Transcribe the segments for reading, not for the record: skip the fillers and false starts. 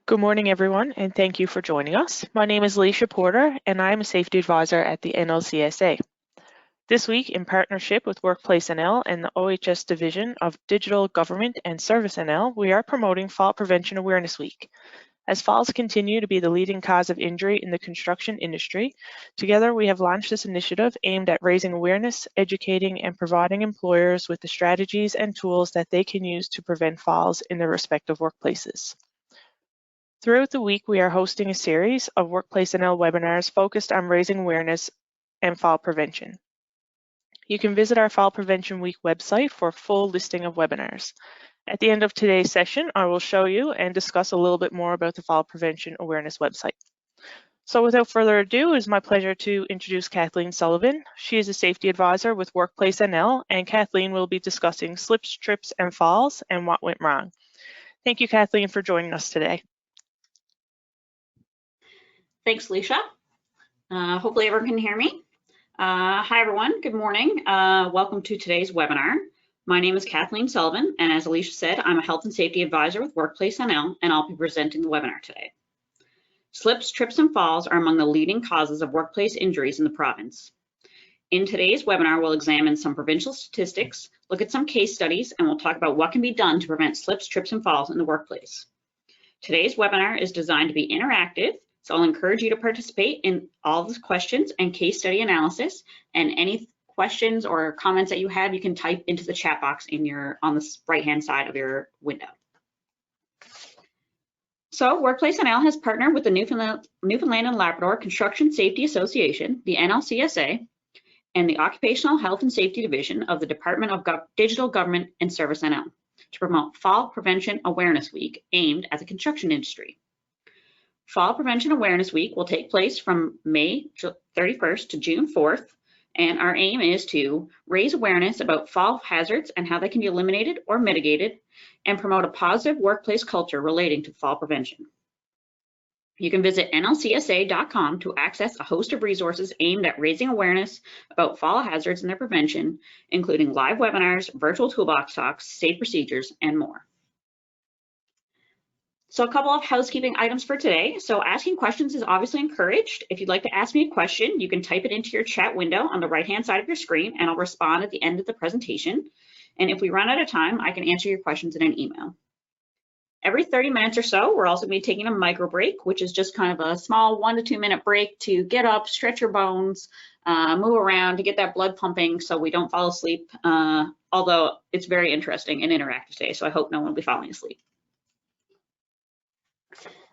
Good morning, everyone, and thank you for joining us. My name is Alicia Porter, and I am a safety advisor at the Nlcsa. This week, in partnership with WorkplaceNL and the OHS Division of Digital Government and Service NL, we are promoting Fall Prevention Awareness Week. As falls continue to be the leading cause of injury in the construction industry, together we have launched this initiative aimed at raising awareness, educating, and providing employers with the strategies and tools that they can use to prevent falls in their respective workplaces. Throughout the week, we are hosting a series of WorkplaceNL webinars focused on raising awareness and fall prevention. You can visit our Fall Prevention Week website for a full listing of webinars. At the end of today's session, I will show you and discuss a little bit more about the Fall Prevention Awareness website. So without further ado, it is my pleasure to introduce Kathleen Sullivan. She is a safety advisor with WorkplaceNL, and Kathleen will be discussing slips, trips, and falls and what went wrong. Thank you, Kathleen, for joining us today. Thanks, Alicia. Hopefully everyone can hear me. Hi, everyone. Good morning. Welcome to today's webinar. My name is Kathleen Sullivan, and as Alicia said, I'm a health and safety advisor with WorkplaceNL, and I'll be presenting the webinar today. Slips, trips, and falls are among the leading causes of workplace injuries in the province. In today's webinar, we'll examine some provincial statistics, look at some case studies, and we'll talk about what can be done to prevent slips, trips, and falls in the workplace. Today's webinar is designed to be interactive, so I'll encourage you to participate in all the questions and case study analysis, and any questions or comments that you have, you can type into the chat box on the right-hand side of your window. So WorkplaceNL has partnered with the Newfoundland and Labrador Construction Safety Association, the Nlcsa, and the Occupational Health and Safety Division of the Department of Digital Government and Service NL to promote Fall Prevention Awareness Week aimed at the construction industry. Fall Prevention Awareness Week will take place from May 31st to June 4th, and our aim is to raise awareness about fall hazards and how they can be eliminated or mitigated, and promote a positive workplace culture relating to fall prevention. You can visit nlcsa.com to access a host of resources aimed at raising awareness about fall hazards and their prevention, including live webinars, virtual toolbox talks, safe procedures, and more. So a couple of housekeeping items for today. So asking questions is obviously encouraged. If you'd like to ask me a question, you can type it into your chat window on the right-hand side of your screen, and I'll respond at the end of the presentation. And if we run out of time, I can answer your questions in an email. Every 30 minutes or so, we're also going to be taking a micro break, which is just kind of a small 1 to 2 minute break to get up, stretch your bones, move around to get that blood pumping so we don't fall asleep, although it's very interesting and interactive today, so I hope no one will be falling asleep.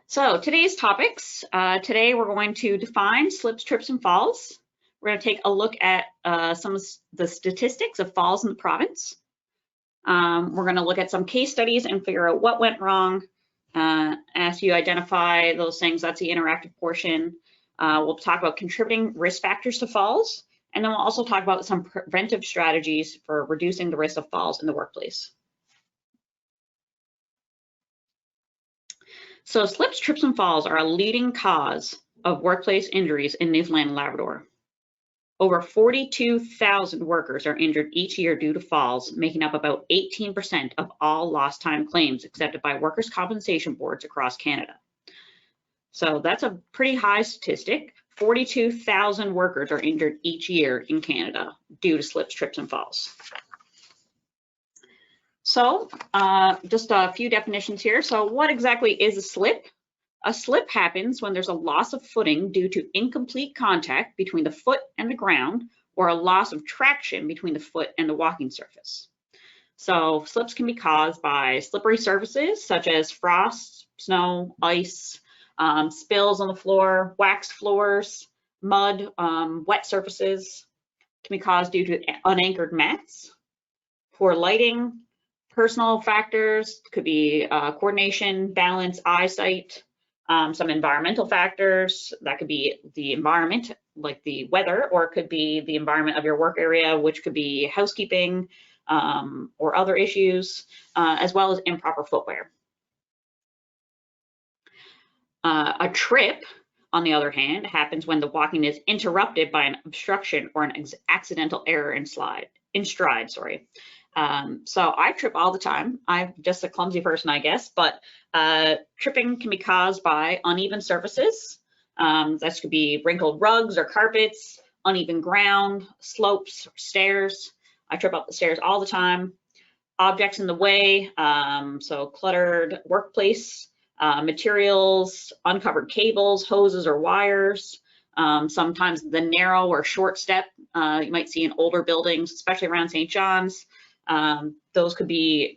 So today's topics, today we're going to define slips, trips, and falls. We're going to take a look at some of the statistics of falls in the province. We're going to look at some case studies and figure out what went wrong. As you identify those things, that's the interactive portion. We'll talk about contributing risk factors to falls, and then we'll also talk about some preventive strategies for reducing the risk of falls in the workplace. So slips, trips, and falls are a leading cause of workplace injuries in Newfoundland and Labrador. Over 42,000 workers are injured each year due to falls, making up about 18% of all lost time claims accepted by workers' compensation boards across Canada. So that's a pretty high statistic. 42,000 workers are injured each year in Canada due to slips, trips, and falls. So just a few definitions here. So what exactly is a slip? A slip happens when there's a loss of footing due to incomplete contact between the foot and the ground, or a loss of traction between the foot and the walking surface. So slips can be caused by slippery surfaces such as frost, snow, ice, spills on the floor, waxed floors, mud, wet surfaces. Can be caused due to unanchored mats, poor lighting, personal factors, could be coordination, balance, eyesight, some environmental factors. That could be the environment, like the weather, or it could be the environment of your work area, which could be housekeeping or other issues, as well as improper footwear. A trip, on the other hand, happens when the walking is interrupted by an obstruction or an accidental error in stride. So I trip all the time. I'm just a clumsy person, I guess, but tripping can be caused by uneven surfaces. This could be wrinkled rugs or carpets, uneven ground, slopes, stairs. I trip up the stairs all the time. Objects in the way, so cluttered workplace, materials, uncovered cables, hoses, or wires. Sometimes the narrow or short step you might see in older buildings, especially around St. John's. Those could be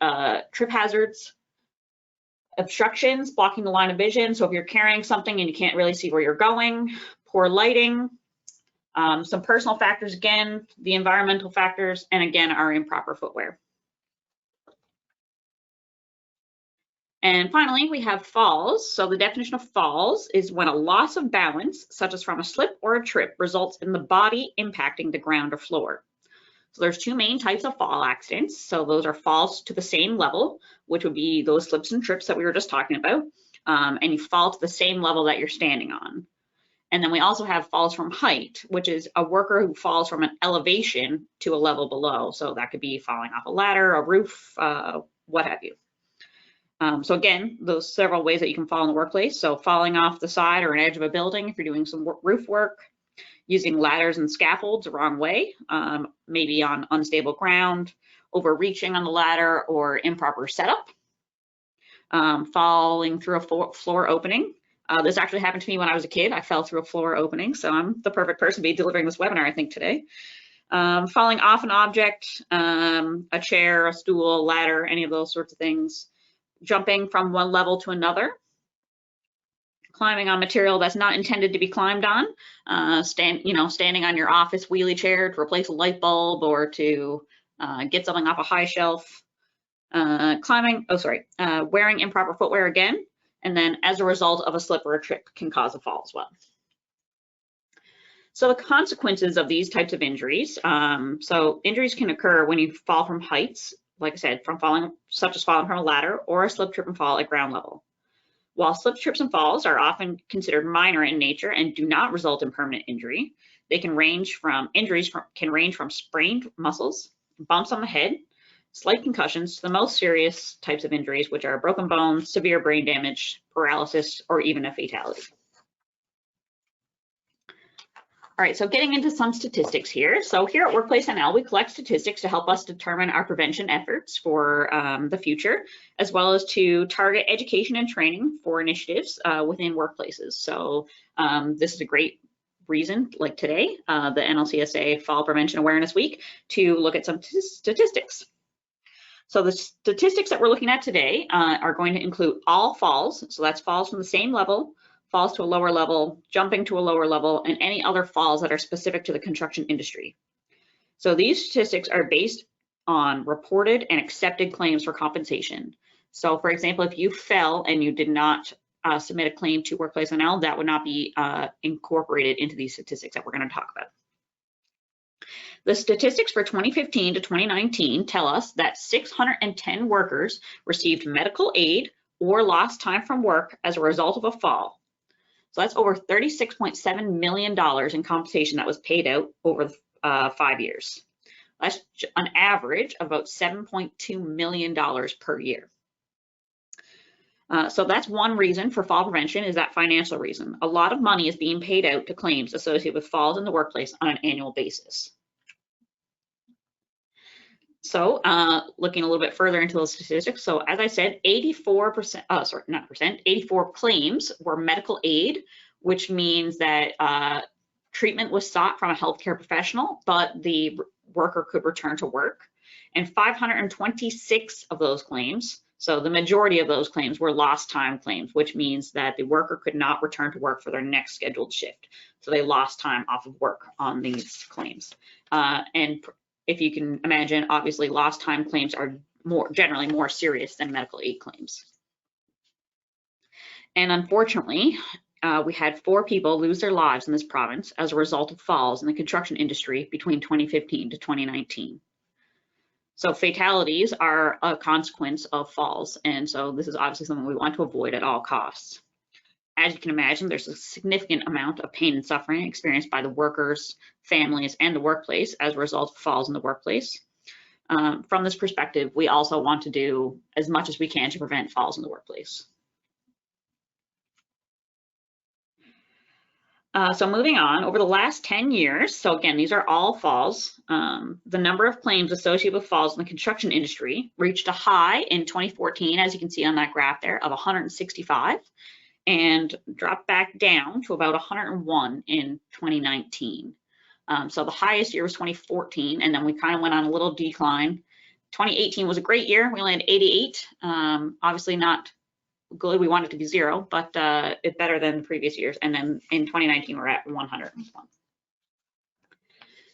trip hazards. Obstructions, blocking the line of vision. So if you're carrying something and you can't really see where you're going, poor lighting, some personal factors again, the environmental factors, and again, our improper footwear. And finally, we have falls. So the definition of falls is when a loss of balance, such as from a slip or a trip, results in the body impacting the ground or floor. So there's two main types of fall accidents. So those are falls to the same level, which would be those slips and trips that we were just talking about. And you fall to the same level that you're standing on. And then we also have falls from height, which is a worker who falls from an elevation to a level below. So that could be falling off a ladder, a roof, what have you. So again, those several ways that you can fall in the workplace. So falling off the side or an edge of a building if you're doing some roof work, using ladders and scaffolds the wrong way, maybe on unstable ground, overreaching on the ladder or improper setup, falling through a floor opening. This actually happened to me when I was a kid. I fell through a floor opening, so I'm the perfect person to be delivering this webinar, I think, today. Falling off an object, a chair, a stool, ladder, any of those sorts of things. Jumping from one level to another, climbing on material that's not intended to be climbed on, standing on your office wheelie chair to replace a light bulb or to get something off a high shelf, wearing improper footwear again, and then as a result of a slip or a trip can cause a fall as well. So the consequences of these types of injuries, so injuries can occur when you fall from heights, like I said, such as falling from a ladder or a slip, trip, and fall at ground level. While slips, trips, and falls are often considered minor in nature and do not result in permanent injury, injuries can range from sprained muscles, bumps on the head, slight concussions to the most serious types of injuries, which are broken bones, severe brain damage, paralysis, or even a fatality. All right, so getting into some statistics here. So here at WorkplaceNL, we collect statistics to help us determine our prevention efforts for the future, as well as to target education and training for initiatives within workplaces. So this is a great reason, like today, the Nlcsa Fall Prevention Awareness Week, to look at some statistics. So the statistics that we're looking at today are going to include all falls. So that's falls from the same level, falls to a lower level, jumping to a lower level, and any other falls that are specific to the construction industry. So these statistics are based on reported and accepted claims for compensation. So for example, if you fell and you did not submit a claim to WorkplaceNL, that would not be incorporated into these statistics that we're going to talk about. The statistics for 2015 to 2019 tell us that 610 workers received medical aid or lost time from work as a result of a fall. So that's over $36.7 million in compensation that was paid out over 5 years. That's an average of about $7.2 million per year. So that's one reason for fall prevention, is that financial reason. A lot of money is being paid out to claims associated with falls in the workplace on an annual basis. So looking a little bit further into those statistics, so as I said, 84 claims were medical aid, which means that treatment was sought from a healthcare professional, but the worker could return to work. And 526 of those claims, so the majority of those claims, were lost time claims, which means that the worker could not return to work for their next scheduled shift. So they lost time off of work on these claims. And if you can imagine, obviously lost time claims are generally more serious than medical aid claims. And unfortunately, we had 4 people lose their lives in this province as a result of falls in the construction industry between 2015 to 2019. So fatalities are a consequence of falls, and so this is obviously something we want to avoid at all costs. As you can imagine, there's a significant amount of pain and suffering experienced by the workers, families, and the workplace as a result of falls in the workplace. from this perspective, we also want to do as much as we can to prevent falls in the workplace. So moving on, over the last 10 years, so again, these are all falls, the number of claims associated with falls in the construction industry reached a high in 2014, as you can see on that graph there, of 165, and dropped back down to about 101 in 2019. So the highest year was 2014, and then we kind of went on a little decline. 2018 was a great year. We only had 88. Obviously not good. We want it to be 0, but it's better than previous years. And then in 2019, we're at 101.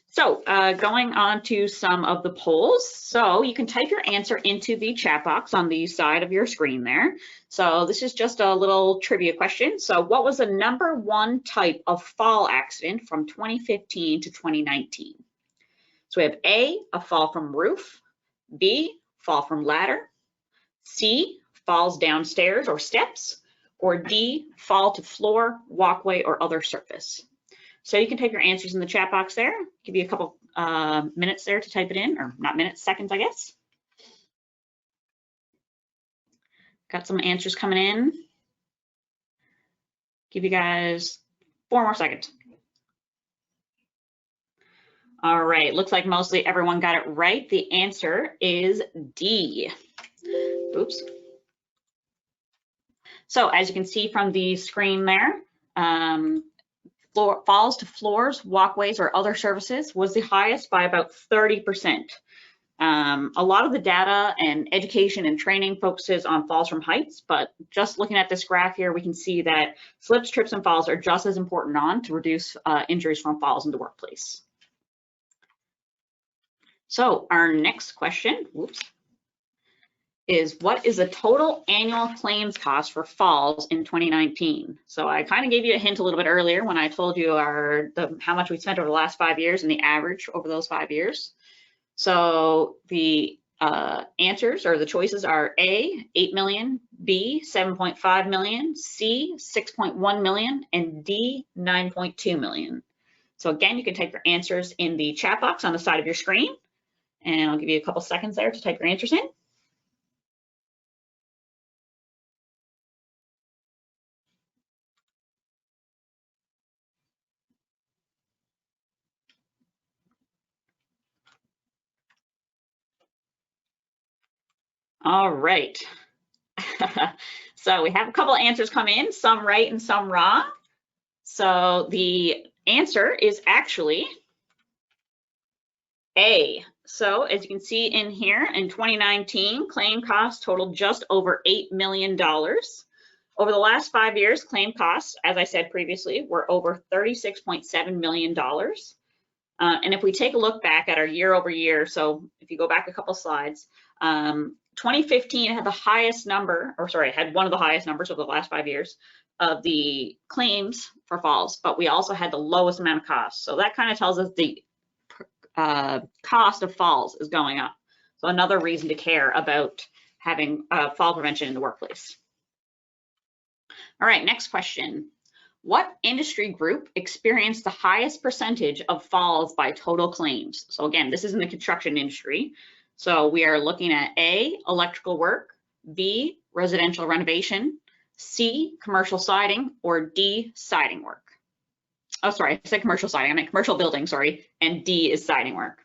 So going on to some of the polls. So you can type your answer into the chat box on the side of your screen there. So this is just a little trivia question. So what was the #1 type of fall accident from 2015 to 2019? So we have A, a fall from roof, B, fall from ladder, C, falls downstairs or steps, or D, fall to floor, walkway, or other surface. So you can type your answers in the chat box there. Give you a couple minutes there to type it in, or not minutes, seconds, I guess. Got some answers coming in. Give you guys 4 more seconds. All right, looks like mostly everyone got it right. The answer is D. Oops. So as you can see from the screen there, falls to floors, walkways, or other surfaces was the highest by about 30%. A lot of the data and education and training focuses on falls from heights, but just looking at this graph here, we can see that slips, trips, and falls are just as important to reduce injuries from falls in the workplace. So our next question, is what is the total annual claims cost for falls in 2019? So I kind of gave you a hint a little bit earlier when I told you how much we spent over the last 5 years and the average over those 5 years. So the answers or the choices are A, 8 million, B, 7.5 million, C, 6.1 million, and D, 9.2 million. So again, you can type your answers in the chat box on the side of your screen, and I'll give you a couple seconds there to type your answers in. All right. So we have a couple answers come in, some right and some wrong. So the answer is actually A. So as you can see in here, in 2019, claim costs totaled just over $8 million. Over the last 5 years, claim costs, as I said previously, were over $36.7 million. And if we take a look back at our year over year, so if you go back a couple slides, 2015 had the highest number, or sorry, had one of the highest numbers over the last 5 years of the claims for falls, but we also had the lowest amount of costs. So that kind of tells us the cost of falls is going up. So another reason to care about having fall prevention in the workplace. All right, next question. What industry group experienced the highest percentage of falls by total claims? So again, this is in the construction industry. So we are looking at A, electrical work, B, residential renovation, C, commercial siding, or D, siding work. Oh, sorry, I said commercial siding, I meant commercial building, sorry, and D is siding work.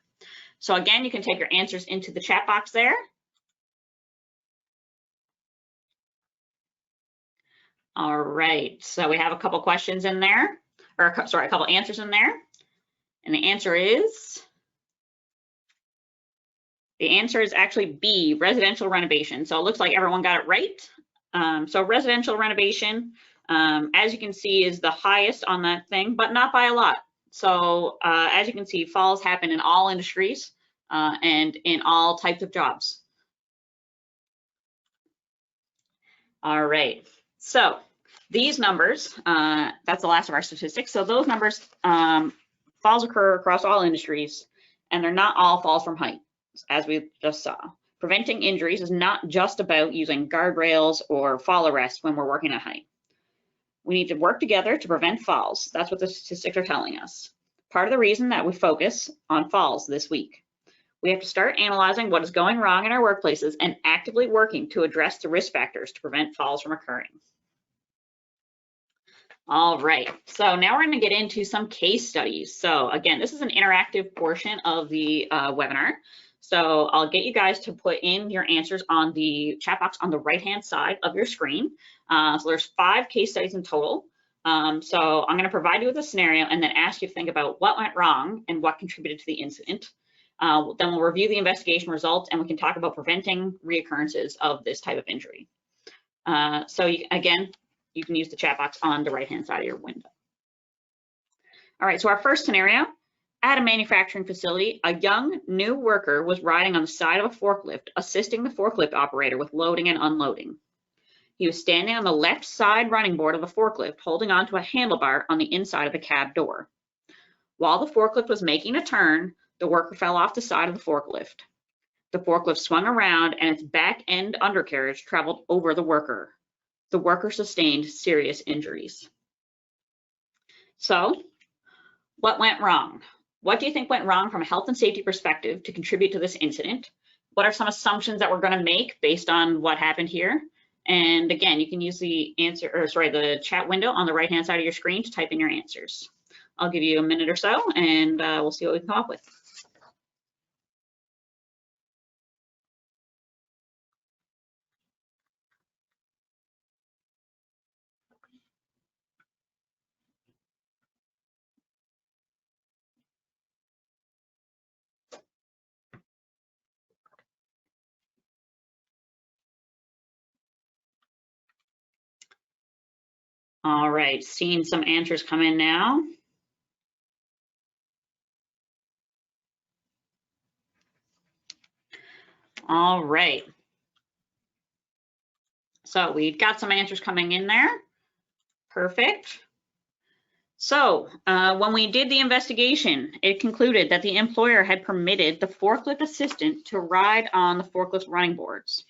So again, you can take your answers into the chat box there. All right, so we have a couple questions in there, or sorry, a couple answers in there. And the answer is actually B, residential renovation. So it looks like everyone got it right. So residential renovation, as you can see, is the highest on that thing, but not by a lot. So as you can see, falls happen in all industries and in all types of jobs. All right, so these numbers, that's the last of our statistics. So those numbers, falls occur across all industries, and they're not all falls from height, as we just saw. Preventing injuries is not just about using guardrails or fall arrests when we're working at height. We need to work together to prevent falls. That's what the statistics are telling us. Part of the reason that we focus on falls this week. We have to start analyzing what is going wrong in our workplaces and actively working to address the risk factors to prevent falls from occurring. All right, so now we're going to get into some case studies. So again, this is an interactive portion of the webinar. So I'll get you guys to put in your answers on the chat box on the right-hand side of your screen. So there's 5 case studies in total. So I'm going to provide you with a scenario and then ask you to think about what went wrong and what contributed to the incident. Then we'll review the investigation results and we can talk about preventing reoccurrences of this type of injury. Again, you can use the chat box on the right-hand side of your window. All right, so our first scenario, at a manufacturing facility, a young new worker was riding on the side of a forklift, assisting the forklift operator with loading and unloading. He was standing on the left side running board of the forklift, holding onto a handlebar on the inside of the cab door. While the forklift was making a turn, the worker fell off the side of the forklift. The forklift swung around and its back end undercarriage traveled over the worker. The worker sustained serious injuries. So, what went wrong? What do you think went wrong from a health and safety perspective to contribute to this incident? What are some assumptions that we're going to make based on what happened here? And again, you can use the the chat window on the right-hand side of your screen to type in your answers. I'll give you a minute or so, and we'll see what we can come up with. All right, seeing some answers come in now. All right. So we've got some answers coming in there. Perfect. So when we did the investigation, it concluded that the employer had permitted the forklift assistant to ride on the forklift running boards,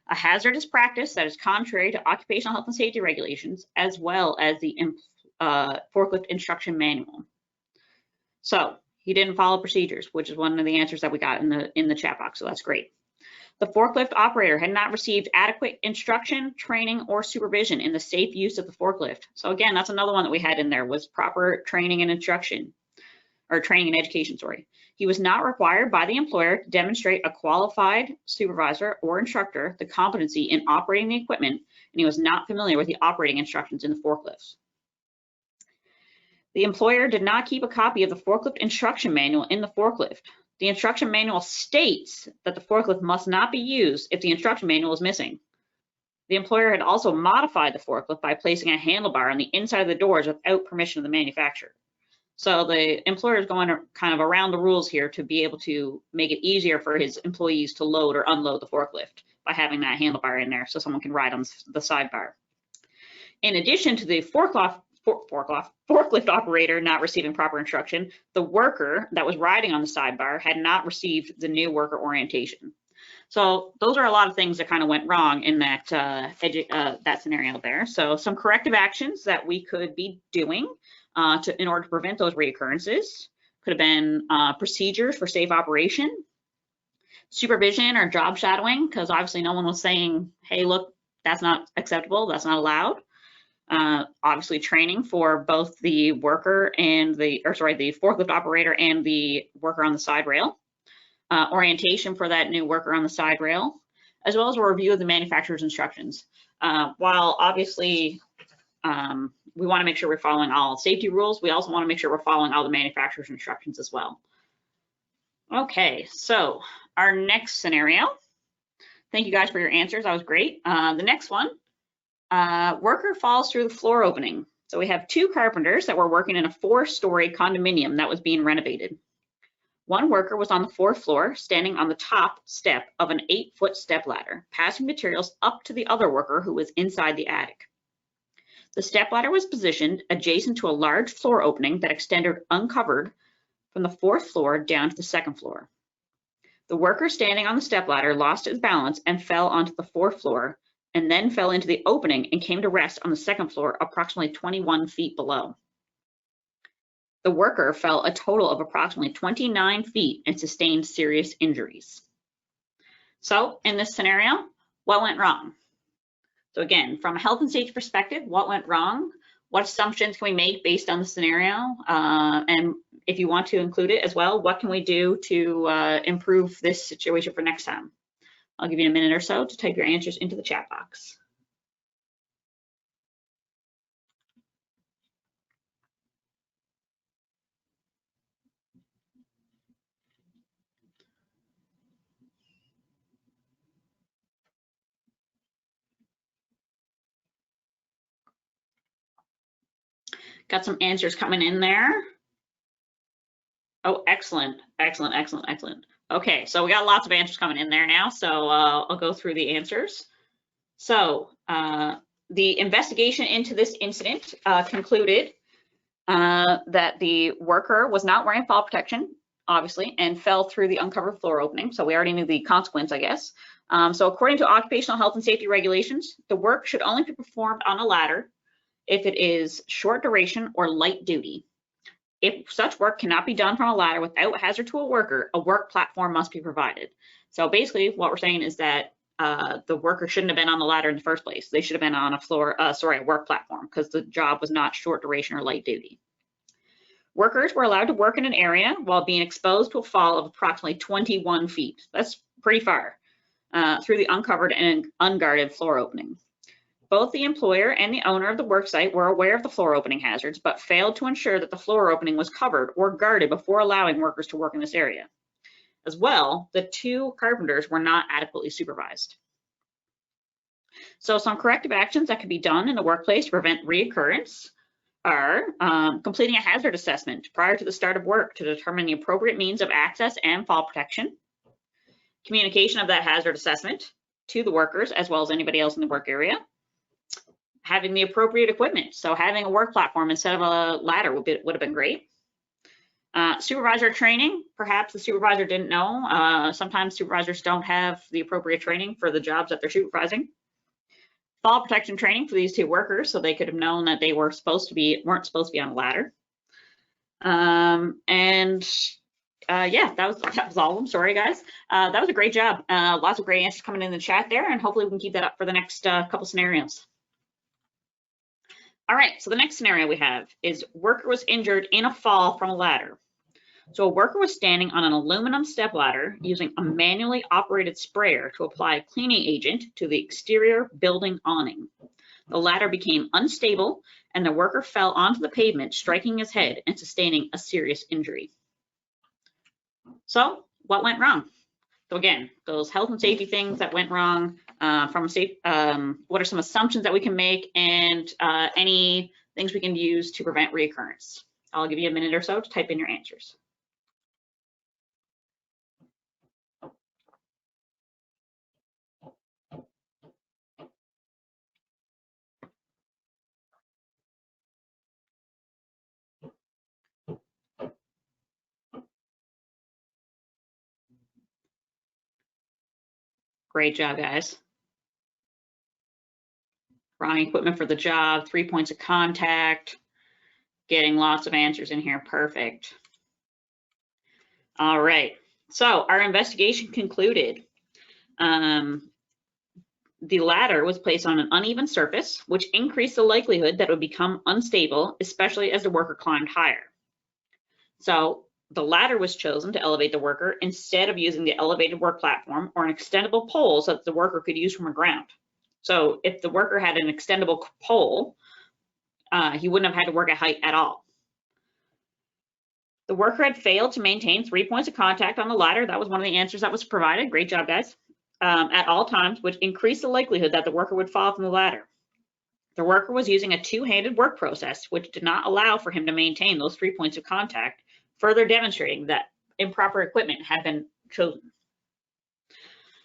a hazardous practice that is contrary to occupational health and safety regulations, as well as the forklift instruction manual. So he didn't follow procedures, which is one of the answers that we got in the chat box. So that's great. The forklift operator had not received adequate instruction, training, or supervision in the safe use of the forklift. So again, that's another one that we had in there was proper training and instruction, or training and education, sorry. He was not required by the employer to demonstrate a qualified supervisor or instructor the competency in operating the equipment, and he was not familiar with the operating instructions in the forklifts. The employer did not keep a copy of the forklift instruction manual in the forklift. The instruction manual states that the forklift must not be used if the instruction manual is missing. The employer had also modified the forklift by placing a handlebar on the inside of the doors without permission of the manufacturer. So the employer is going kind of around the rules here to be able to make it easier for his employees to load or unload the forklift by having that handlebar in there so someone can ride on the sidebar. In addition to the forklift operator not receiving proper instruction, the worker that was riding on the sidebar had not received the new worker orientation. So those are a lot of things that kind of went wrong in that that scenario there. So some corrective actions that we could be doing in order to prevent those reoccurrences could have been procedures for safe operation, supervision or job shadowing, because obviously no one was saying, hey, look, that's not acceptable, that's not allowed. Obviously training for both the worker and the forklift operator and the worker on the side rail. Orientation for that new worker on the side rail, as well as a review of the manufacturer's instructions. While obviously we want to make sure we're following all safety rules, we also want to make sure we're following all the manufacturer's instructions as well. Okay, so our next scenario. Thank you guys for your answers, that was great. The next one, worker falls through the floor opening. So we have 2 carpenters that were working in a 4-story condominium that was being renovated. One worker was on the 4th floor, standing on the top step of an 8-foot stepladder, passing materials up to the other worker who was inside the attic. The stepladder was positioned adjacent to a large floor opening that extended uncovered from the 4th floor down to the 2nd floor. The worker standing on the stepladder lost his balance and fell onto the 4th floor, and then fell into the opening and came to rest on the 2nd floor, approximately 21 feet below. The worker fell a total of approximately 29 feet and sustained serious injuries. So in this scenario, what went wrong? So again, from a health and safety perspective, what went wrong? What assumptions can we make based on the scenario? And if you want to include it as well, what can we do to improve this situation for next time? I'll give you a minute or so to type your answers into the chat box. Got some answers coming in there. Oh, excellent, excellent, excellent, excellent. Okay, so we got lots of answers coming in there now, so I'll go through the answers. So the investigation into this incident concluded that the worker was not wearing fall protection, obviously, and fell through the uncovered floor opening. So we already knew the consequence, I guess. So according to occupational health and safety regulations, the work should only be performed on a ladder if it is short duration or light duty. If such work cannot be done from a ladder without hazard to a work platform must be provided. So basically what we're saying is that the worker shouldn't have been on the ladder in the first place. They should have been on a work platform, because the job was not short duration or light duty. Workers were allowed to work in an area while being exposed to a fall of approximately 21 feet. That's pretty far, through the uncovered and unguarded floor opening. Both the employer and the owner of the worksite were aware of the floor opening hazards, but failed to ensure that the floor opening was covered or guarded before allowing workers to work in this area. As well, the two carpenters were not adequately supervised. So some corrective actions that can be done in the workplace to prevent reoccurrence are completing a hazard assessment prior to the start of work to determine the appropriate means of access and fall protection, communication of that hazard assessment to the workers as well as anybody else in the work area, having the appropriate equipment. So having a work platform instead of a ladder would have been great. Supervisor training, perhaps the supervisor didn't know. Sometimes supervisors don't have the appropriate training for the jobs that they're supervising. Fall protection training for these two workers, so they could have known that they weren't supposed to be on a ladder. Yeah, that was all of them. Sorry, guys. That was a great job. Lots of great answers coming in the chat there, and hopefully we can keep that up for the next couple scenarios. All right, so the next scenario we have is worker was injured in a fall from a ladder. So a worker was standing on an aluminum stepladder using a manually operated sprayer to apply a cleaning agent to the exterior building awning. The ladder became unstable and the worker fell onto the pavement, striking his head and sustaining a serious injury. So what went wrong? So again, those health and safety things that went wrong, what are some assumptions that we can make, and any things we can use to prevent reoccurrence. I'll give you a minute or so to type in your answers. Great job, guys. Wrong equipment for the job, 3 points of contact, getting lots of answers in here. Perfect. All right, so our investigation concluded. The ladder was placed on an uneven surface, which increased the likelihood that it would become unstable, especially as the worker climbed higher. So the ladder was chosen to elevate the worker instead of using the elevated work platform or an extendable pole so that the worker could use from the ground. So if the worker had an extendable pole, he wouldn't have had to work at height at all. The worker had failed to maintain 3 points of contact on the ladder. That was one of the answers that was provided. Great job, guys. At all times, which increased the likelihood that the worker would fall from the ladder. The worker was using a two-handed work process, which did not allow for him to maintain those 3 points of contact, further demonstrating that improper equipment had been chosen.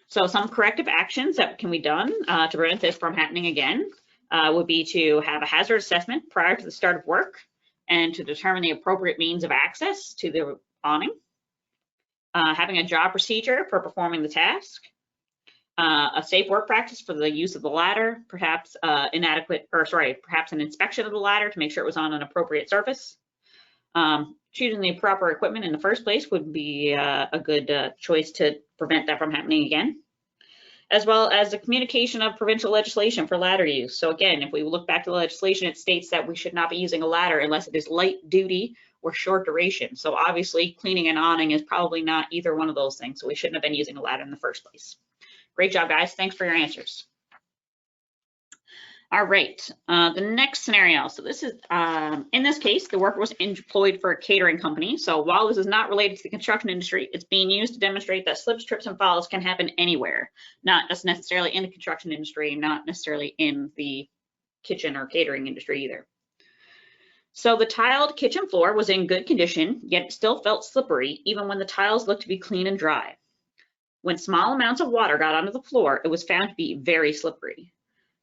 So some corrective actions that can be done to prevent this from happening again would be to have a hazard assessment prior to the start of work and to determine the appropriate means of access to the awning, having a job procedure for performing the task, a safe work practice for the use of the ladder, perhaps perhaps an inspection of the ladder to make sure it was on an appropriate surface, Choosing the proper equipment in the first place would be a good choice to prevent that from happening again, as well as the communication of provincial legislation for ladder use. So again, if we look back to the legislation, it states that we should not be using a ladder unless it is light duty or short duration. So obviously cleaning and awning is probably not either one of those things. So we shouldn't have been using a ladder in the first place. Great job, guys. Thanks for your answers. All right, the next scenario. So this is, in this case, the worker was employed for a catering company. So while this is not related to the construction industry, it's being used to demonstrate that slips, trips, and falls can happen anywhere, not just necessarily in the construction industry, not necessarily in the kitchen or catering industry either. So the tiled kitchen floor was in good condition, yet it still felt slippery, even when the tiles looked to be clean and dry. When small amounts of water got onto the floor, it was found to be very slippery.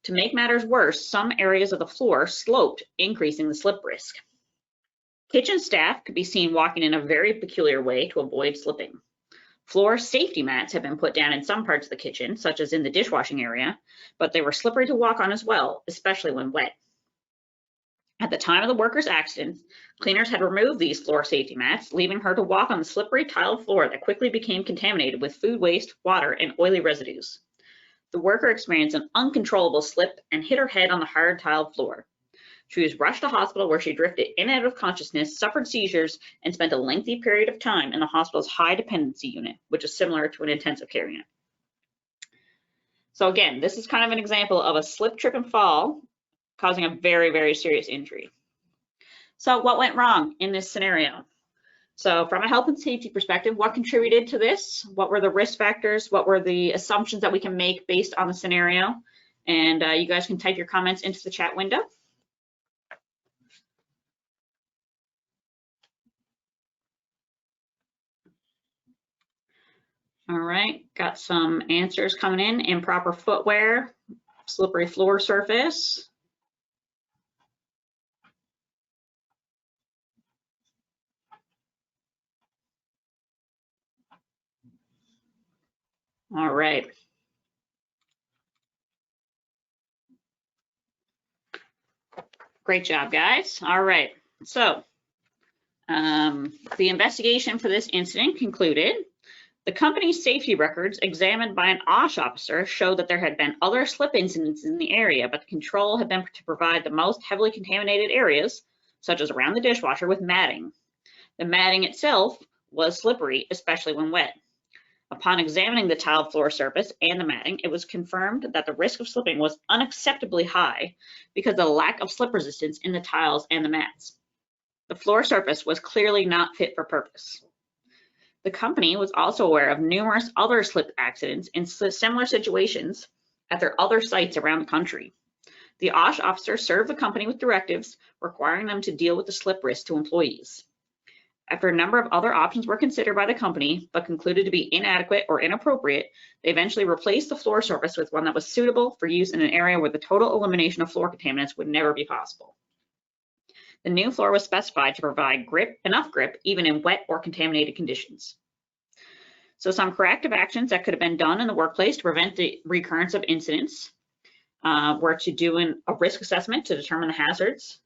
To make matters worse, some areas of the floor sloped, increasing the slip risk. Kitchen staff could be seen walking in a very peculiar way to avoid slipping. Floor safety mats have been put down in some parts of the kitchen, such as in the dishwashing area, but they were slippery to walk on as well, especially when wet. At the time of the worker's accident, cleaners had removed these floor safety mats, leaving her to walk on the slippery tiled floor that quickly became contaminated with food waste, water, and oily residues. The worker experienced an uncontrollable slip and hit her head on the hard tiled floor. She was rushed to hospital where she drifted in and out of consciousness, suffered seizures, and spent a lengthy period of time in the hospital's high dependency unit, which is similar to an intensive care unit. So again, this is kind of an example of a slip, trip, and fall causing a very, very serious injury. So what went wrong in this scenario? So from a health and safety perspective, what contributed to this? What were the risk factors? What were the assumptions that we can make based on the scenario? And you guys can type your comments into the chat window. All right, got some answers coming in. Improper footwear, slippery floor surface. All right. Great job, guys. All right, so the investigation for this incident concluded. The company's safety records examined by an OSH officer showed that there had been other slip incidents in the area, but the control had been to provide the most heavily contaminated areas, such as around the dishwasher, with matting. The matting itself was slippery, especially when wet. Upon examining the tiled floor surface and the matting, it was confirmed that the risk of slipping was unacceptably high because of the lack of slip resistance in the tiles and the mats. The floor surface was clearly not fit for purpose. The company was also aware of numerous other slip accidents in similar situations at their other sites around the country. The OSH officer served the company with directives requiring them to deal with the slip risk to employees. After a number of other options were considered by the company, but concluded to be inadequate or inappropriate, they eventually replaced the floor surface with one that was suitable for use in an area where the total elimination of floor contaminants would never be possible. The new floor was specified to provide enough grip, even in wet or contaminated conditions. So some corrective actions that could have been done in the workplace to prevent the recurrence of incidents were to do a risk assessment to determine the hazards,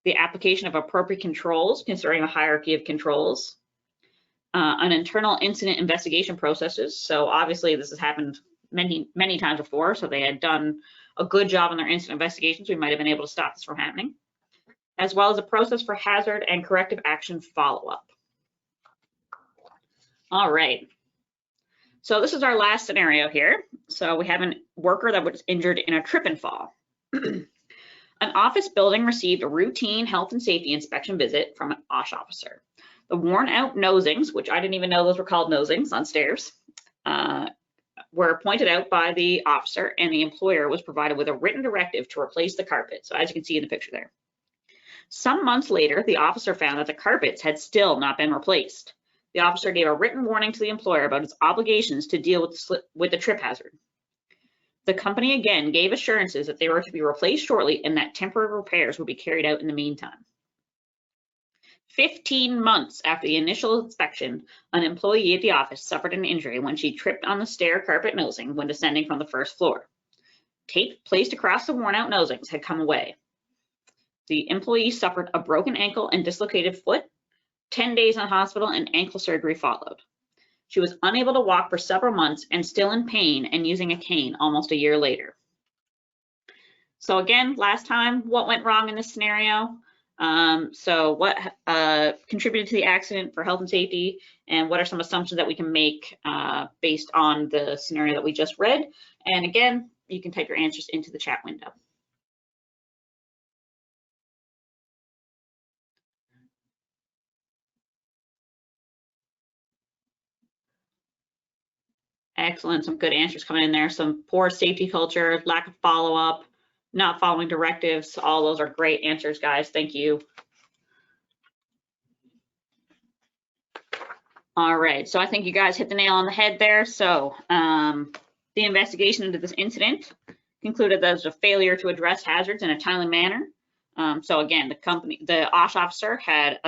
the application of appropriate controls considering a hierarchy of controls, an internal incident investigation processes. So obviously this has happened many, many times before, so they had done a good job in their incident investigations. We might have been able to stop this from happening, as well as a process for hazard and corrective action follow-up. All right. So this is our last scenario here. So we have a worker that was injured in a trip and fall. An office building received a routine health and safety inspection visit from an OSH officer. The worn out nosings, which I didn't even know those were called nosings on stairs, were pointed out by the officer, and the employer was provided with a written directive to replace the carpet. So as you can see in the picture there. Some months later, the officer found that the carpets had still not been replaced. The officer gave a written warning to the employer about its obligations to deal with the trip hazard. The company again gave assurances that they were to be replaced shortly and that temporary repairs would be carried out in the meantime. 15 months after the initial inspection, an employee at the office suffered an injury when she tripped on the stair carpet nosing when descending from the first floor. Tape placed across the worn out nosings had come away. The employee suffered a broken ankle and dislocated foot, 10 days in hospital, and ankle surgery followed. She was unable to walk for several months and still in pain and using a cane almost a year later. So again, last time, what went wrong in this scenario? So what contributed to the accident for health and safety, and what are some assumptions that we can make based on the scenario that we just read? And again, you can type your answers into the chat window. Excellent, some good answers coming in there. Some poor safety culture, lack of follow-up, not following directives. All those are great answers, guys. Thank you. All right, so I think you guys hit the nail on the head there. So the investigation into this incident concluded that there was a failure to address hazards in a timely manner. So again, the OSH officer had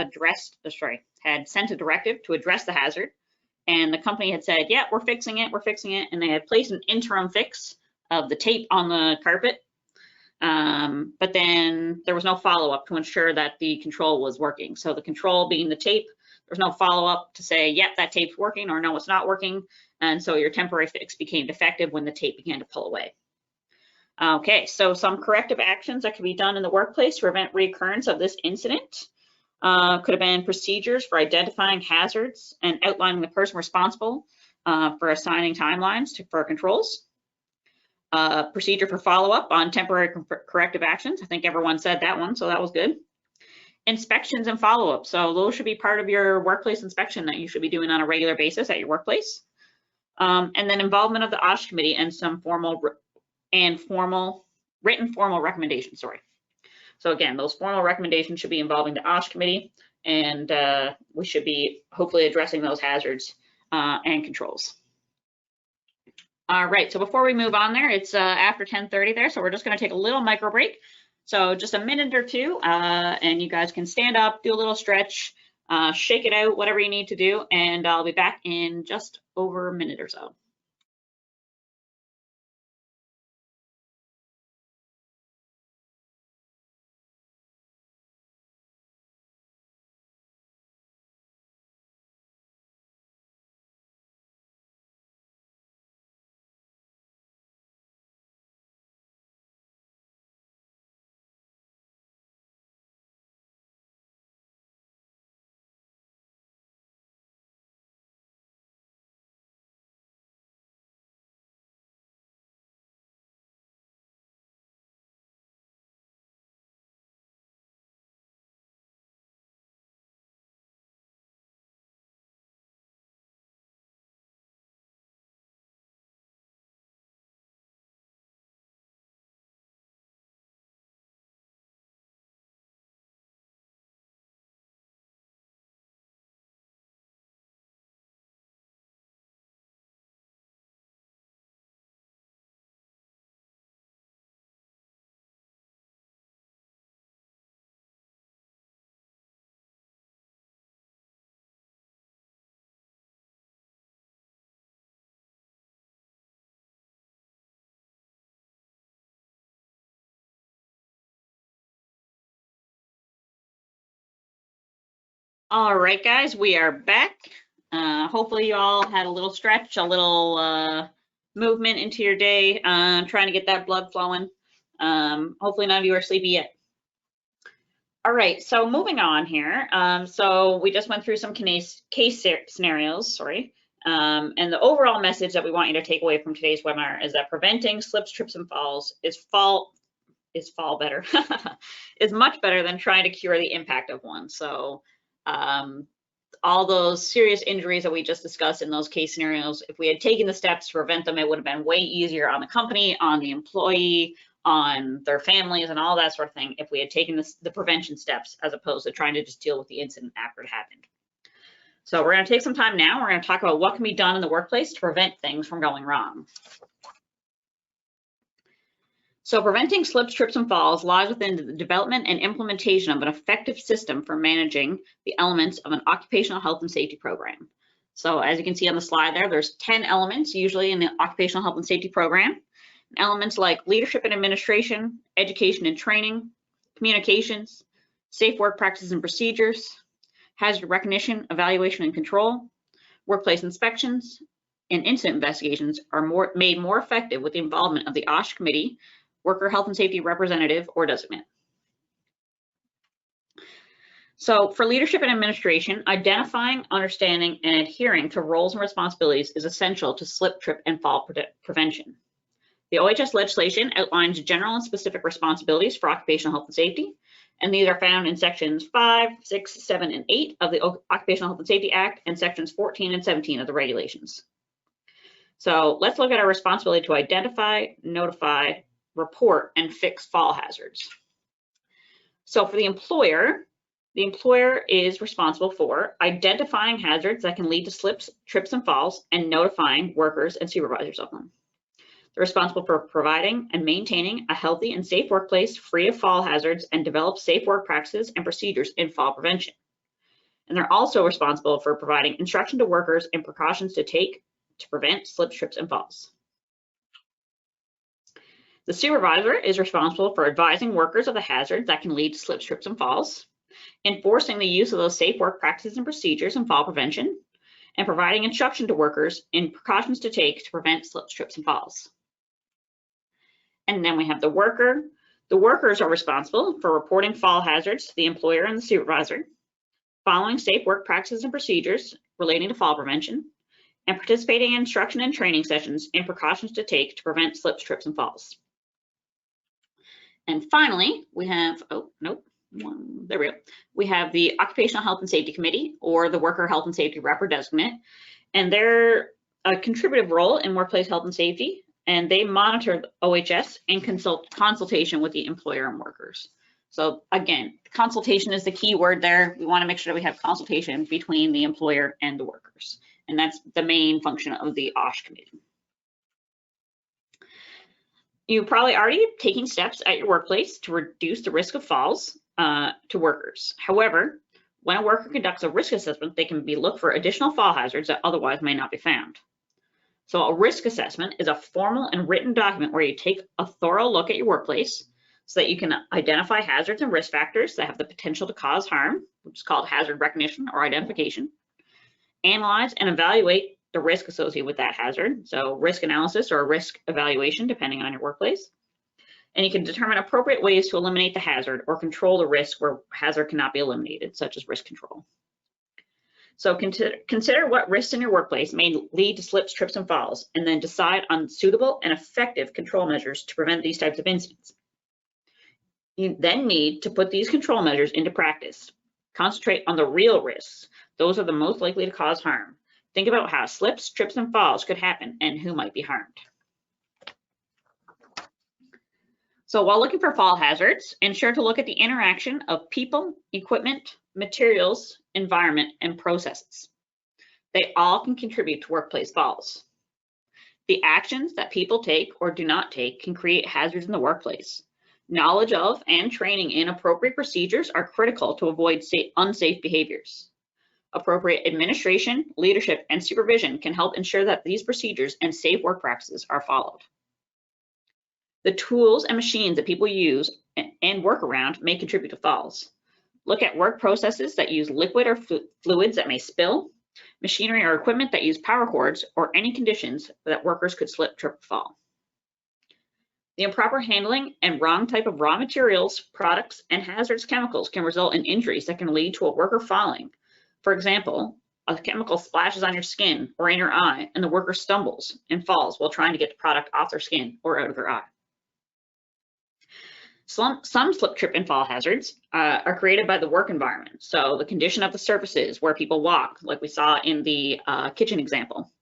sent a directive to address the hazard, and the company had said, yeah, we're fixing it, and they had placed an interim fix of the tape on the carpet. But then there was no follow-up to ensure that the control was working. So the control being the tape, there's no follow-up to say, yep, that tape's working, or no, it's not working. And so your temporary fix became defective when the tape began to pull away. Okay, so some corrective actions that can be done in the workplace to prevent recurrence of this incident. Could have been procedures for identifying hazards and outlining the person responsible for assigning timelines for controls. Procedure for follow-up on temporary corrective actions. I think everyone said that one, so that was good. Inspections and follow-up. So those should be part of your workplace inspection that you should be doing on a regular basis at your workplace. And then involvement of the OSH committee and some written formal recommendations, sorry. So again, those formal recommendations should be involving the OSH committee, and we should be hopefully addressing those hazards and controls. All right, so before we move on there, it's after 10:30 there, so we're just gonna take a little micro break. So just a minute or two, and you guys can stand up, do a little stretch, shake it out, whatever you need to do, and I'll be back in just over a minute or so. All right, guys, we are back. Hopefully you all had a little stretch, a little movement into your day, trying to get that blood flowing. Hopefully none of you are sleepy yet. All right, so moving on here. So we just went through some case scenarios, sorry. And the overall message that we want you to take away from today's webinar is that preventing slips, trips, and falls is much better than trying to cure the impact of one. So all those serious injuries that we just discussed in those case scenarios, if we had taken the steps to prevent them, it would have been way easier on the company, on the employee, on their families, and all that sort of thing if we had taken the prevention steps as opposed to trying to just deal with the incident after it happened. So we're going to take some time now. We're going to talk about what can be done in the workplace to prevent things from going wrong. So preventing slips, trips, and falls lies within the development and implementation of an effective system for managing the elements of an occupational health and safety program. So as you can see on the slide there, there's 10 elements usually in the occupational health and safety program. Elements like leadership and administration, education and training, communications, safe work practices and procedures, hazard recognition, evaluation and control, workplace inspections, and incident investigations are made more effective with the involvement of the OSH committee, worker health and safety representative, or designate. So for leadership and administration, identifying, understanding, and adhering to roles and responsibilities is essential to slip, trip, and fall prevention. The OHS legislation outlines general and specific responsibilities for occupational health and safety, and these are found in sections 5, 6, 7, and 8 of the Occupational Health and Safety Act and sections 14 and 17 of the regulations. So let's look at our responsibility to identify, notify, report, and fix fall hazards. So for the employer is responsible for identifying hazards that can lead to slips, trips, and falls, and notifying workers and supervisors of them. They're responsible for providing and maintaining a healthy and safe workplace free of fall hazards and develop safe work practices and procedures in fall prevention. And they're also responsible for providing instruction to workers and precautions to take to prevent slips, trips, and falls. The supervisor is responsible for advising workers of the hazards that can lead to slips, trips, and falls, enforcing the use of those safe work practices and procedures in fall prevention, and providing instruction to workers in precautions to take to prevent slips, trips, and falls. And then we have the worker. The workers are responsible for reporting fall hazards to the employer and the supervisor, following safe work practices and procedures relating to fall prevention, and participating in instruction and training sessions and precautions to take to prevent slips, trips, and falls. And finally, we have, there we go. We have the Occupational Health and Safety Committee, or the Worker Health and Safety Rep or Designate, and they're a contributive role in workplace health and safety, and they monitor OHS in consultation with the employer and workers. So again, consultation is the key word there. We want to make sure that we have consultation between the employer and the workers, and that's the main function of the OSH committee. You're probably already taking steps at your workplace to reduce the risk of falls to workers. However, when a worker conducts a risk assessment, they can look for additional fall hazards that otherwise may not be found. So a risk assessment is a formal and written document where you take a thorough look at your workplace so that you can identify hazards and risk factors that have the potential to cause harm, which is called hazard recognition or identification, analyze and evaluate the risk associated with that hazard, so risk analysis or risk evaluation, depending on your workplace. And you can determine appropriate ways to eliminate the hazard or control the risk where hazard cannot be eliminated, such as risk control. So consider what risks in your workplace may lead to slips, trips, and falls, and then decide on suitable and effective control measures to prevent these types of incidents. You then need to put these control measures into practice. Concentrate on the real risks. Those are the most likely to cause harm. Think about how slips, trips, and falls could happen and who might be harmed. So while looking for fall hazards, ensure to look at the interaction of people, equipment, materials, environment, and processes. They all can contribute to workplace falls. The actions that people take or do not take can create hazards in the workplace. Knowledge of and training in appropriate procedures are critical to avoid unsafe behaviors. Appropriate administration, leadership, and supervision can help ensure that these procedures and safe work practices are followed. The tools and machines that people use and work around may contribute to falls. Look at work processes that use liquid or fluids that may spill, machinery or equipment that use power cords, or any conditions that workers could slip, trip, or fall. The improper handling and wrong type of raw materials, products, and hazardous chemicals can result in injuries that can lead to a worker falling. For example, a chemical splashes on your skin or in your eye, and the worker stumbles and falls while trying to get the product off their skin or out of their eye. Some slip, trip, and fall hazards are created by the work environment. So the condition of the surfaces where people walk, like we saw in the kitchen example,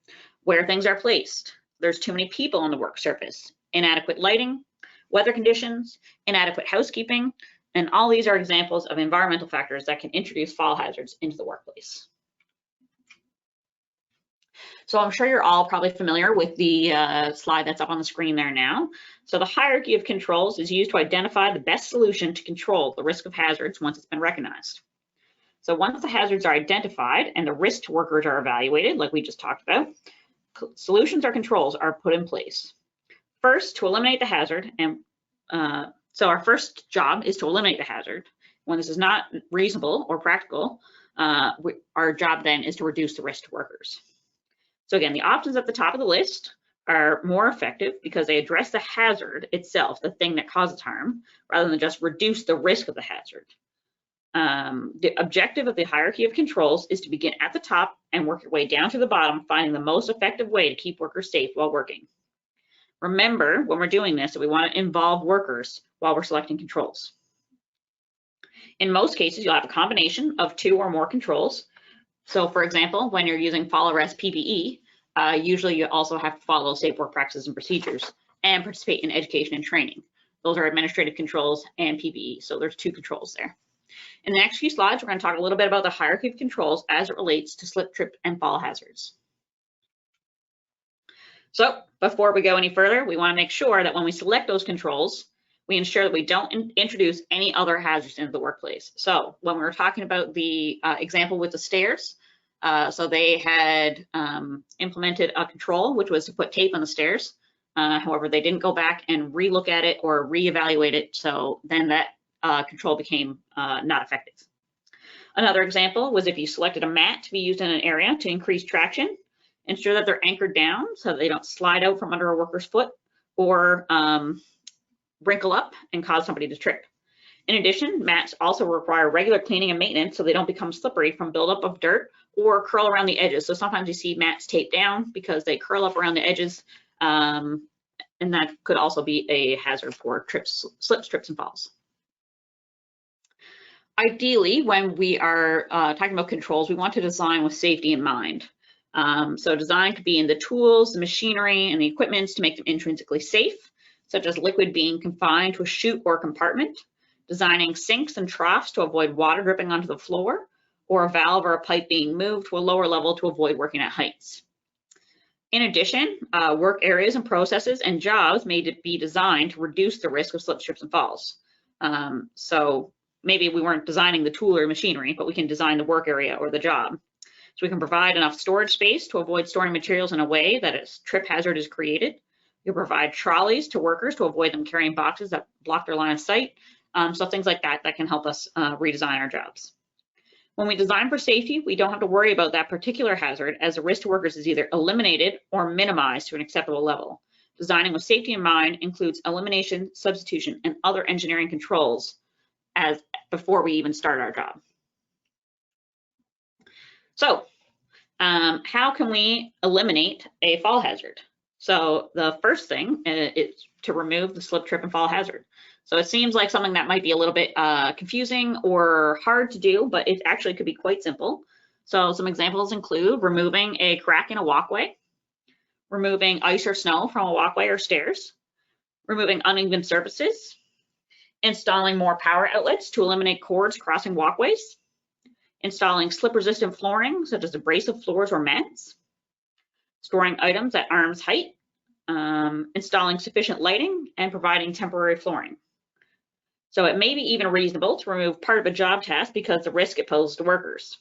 where things are placed. There's too many people on the work surface, inadequate lighting, weather conditions, inadequate housekeeping, and all these are examples of environmental factors that can introduce fall hazards into the workplace. So I'm sure you're all probably familiar with the slide that's up on the screen there now. So the hierarchy of controls is used to identify the best solution to control the risk of hazards once it's been recognized. So once the hazards are identified and the risk to workers are evaluated, like we just talked about, solutions or controls are put in place. First, to eliminate the hazard and So our first job is to eliminate the hazard. When this is not reasonable or practical, our job then is to reduce the risk to workers. So again, the options at the top of the list are more effective because they address the hazard itself, the thing that causes harm, rather than just reduce the risk of the hazard. The objective of the hierarchy of controls is to begin at the top and work your way down to the bottom, finding the most effective way to keep workers safe while working. Remember, when we're doing this, that we want to involve workers while we're selecting controls. In most cases, you'll have a combination of 2 or more controls. So for example, when you're using fall arrest PPE, usually you also have to follow safe work practices and procedures and participate in education and training. Those are administrative controls and PPE, so there's 2 controls there. In the next few slides, we're going to talk a little bit about the hierarchy of controls as it relates to slip, trip, and fall hazards. So before we go any further, we want to make sure that when we select those controls, we ensure that we don't introduce any other hazards into the workplace. So when we were talking about the example with the stairs, so they had implemented a control, which was to put tape on the stairs. However, they didn't go back and relook at it or reevaluate it. So then that control became not effective. Another example was if you selected a mat to be used in an area to increase traction, ensure that they're anchored down so that they don't slide out from under a worker's foot or wrinkle up and cause somebody to trip. In addition, mats also require regular cleaning and maintenance so they don't become slippery from buildup of dirt or curl around the edges. So sometimes you see mats taped down because they curl up around the edges, and that could also be a hazard for slips, trips, and falls. Ideally, when we are talking about controls, we want to design with safety in mind. So design could be in the tools, the machinery, and the equipments to make them intrinsically safe, such as liquid being confined to a chute or compartment, designing sinks and troughs to avoid water dripping onto the floor, or a valve or a pipe being moved to a lower level to avoid working at heights. In addition, work areas and processes and jobs may be designed to reduce the risk of slips, trips, and falls. So maybe we weren't designing the tool or machinery, but we can design the work area or the job. So we can provide enough storage space to avoid storing materials in a way that a trip hazard is created. You provide trolleys to workers to avoid them carrying boxes that block their line of sight. So things like that can help us redesign our jobs. When we design for safety, we don't have to worry about that particular hazard as the risk to workers is either eliminated or minimized to an acceptable level. Designing with safety in mind includes elimination, substitution, and other engineering controls before we even start our job. So how can we eliminate a fall hazard? So the first thing is to remove the slip, trip, and fall hazard. So it seems like something that might be a little bit confusing or hard to do, but it actually could be quite simple. So some examples include removing a crack in a walkway, removing ice or snow from a walkway or stairs, removing uneven surfaces, installing more power outlets to eliminate cords crossing walkways, installing slip-resistant flooring, such as abrasive floors or mats, storing items at arm's height, installing sufficient lighting, and providing temporary flooring. So it may be even reasonable to remove part of a job task because the risk it poses to workers.